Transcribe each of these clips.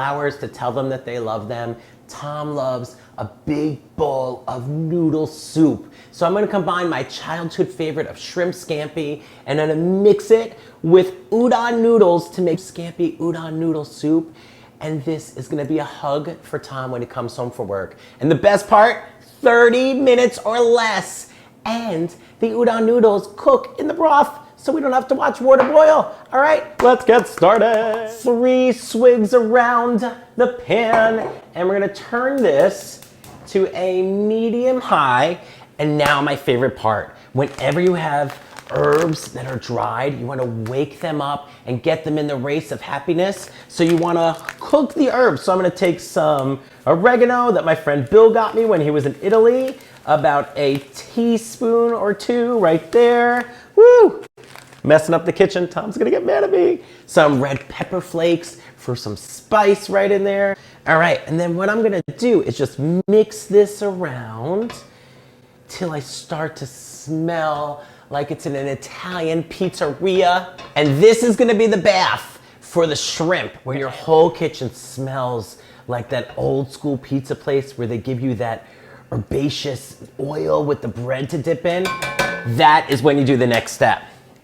flowers to tell them that they love them. Tom loves a big bowl of noodle soup. So I'm gonna combine my childhood favorite of shrimp scampi and I'm gonna mix it with udon noodles to make scampi udon noodle soup. And this is gonna be a hug for Tom when he comes home from work. And the best part, 30 minutes or less. And the udon noodles cook in the broth, so we don't have to watch water boil. All right, let's get started. 3 swigs around the pan, and we're gonna turn this to a medium high. And now my favorite part, whenever you have herbs that are dried, you wanna wake them up and get them in the race of happiness. So you wanna cook the herbs. So I'm gonna take some oregano that my friend Bill got me when he was in Italy, about a teaspoon or 2 right there. Woo! Messing up the kitchen, Tom's gonna get mad at me. Some red pepper flakes for some spice right in there. All right, and then what I'm gonna do is just mix this around till I start to smell like it's in an Italian pizzeria. And this is gonna be the bath for the shrimp, where your whole kitchen smells like that old school pizza place where they give you that herbaceous oil with the bread to dip in. That is when you do the next step.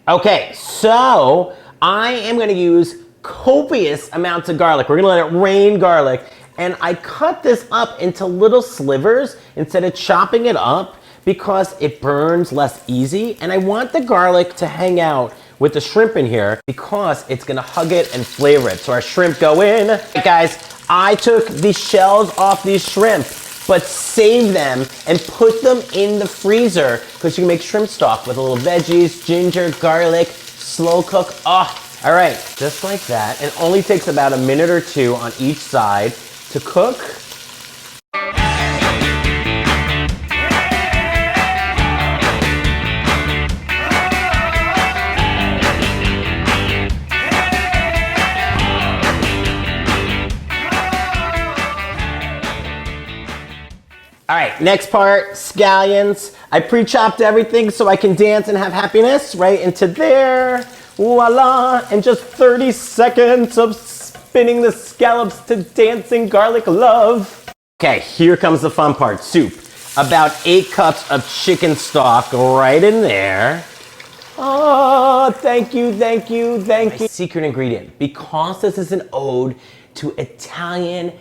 Okay, so I am gonna use copious amounts of garlic. We're gonna let it rain garlic. And I cut this up into little slivers instead of chopping it up because it burns less easy. And I want the garlic to hang out with the shrimp in here because it's gonna hug it and flavor it. So our shrimp go in. Hey guys, I took the shells off these shrimp, but save them and put them in the freezer because you can make shrimp stock with a little veggies, ginger, garlic, slow cook. Oh, all right, just like that. It only takes about a minute or 2 on each side to cook. All right, next part, scallions. I pre-chopped everything so I can dance and have happiness right into there. Voila, and just 30 seconds of spinning the scallops to dancing garlic love. Okay, here comes the fun part, soup. About 8 cups of chicken stock right in there. Oh, thank you, thank you, thank you. My secret ingredient, because this is an ode to Italian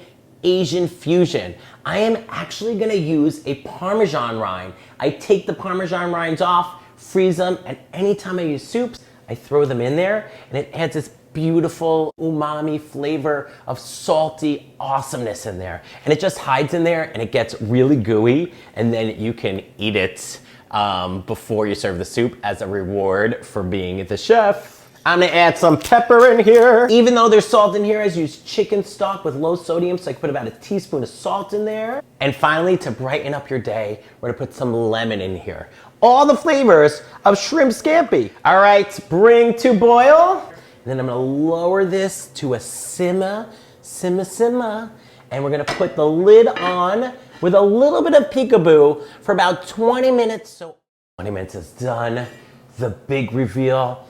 Asian fusion, I am actually gonna use a Parmesan rind. I take the Parmesan rinds off, freeze them, and anytime I use soups, I throw them in there, and it adds this beautiful umami flavor of salty awesomeness in there. And it just hides in there, and it gets really gooey, and then you can eat it before you serve the soup as a reward for being the chef. I'm gonna add some pepper in here. Even though there's salt in here, I used chicken stock with low sodium, so I put about a teaspoon of salt in there. And finally, to brighten up your day, we're gonna put some lemon in here. All the flavors of shrimp scampi. All right, bring to boil. And then I'm gonna lower this to a simmer, and we're gonna put the lid on with a little bit of peekaboo for about 20 minutes. So 20 minutes is done. The big reveal.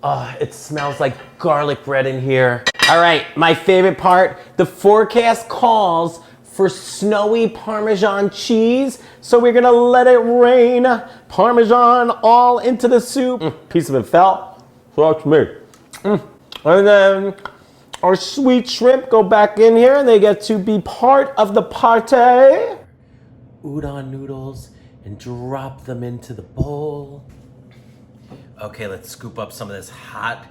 Oh, it smells like garlic bread in here. All right, my favorite part, the forecast calls for snowy Parmesan cheese. So we're gonna let it rain Parmesan all into the soup. Piece of it fell, so that's me. And then our sweet shrimp go back in here and they get to be part of the party. Udon noodles and drop them into the bowl. Okay, let's scoop up some of this hot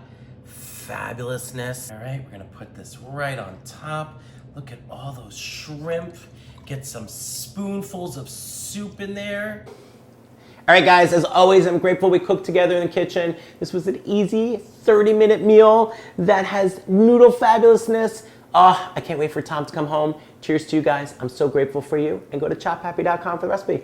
fabulousness. All right, we're gonna put this right on top. Look at all those shrimp. Get some spoonfuls of soup in there. All right, guys, as always, I'm grateful we cooked together in the kitchen. This was an easy 30-minute meal that has noodle fabulousness. Oh, I can't wait for Tom to come home. Cheers to you guys. I'm so grateful for you. And go to chophappy.com for the recipe.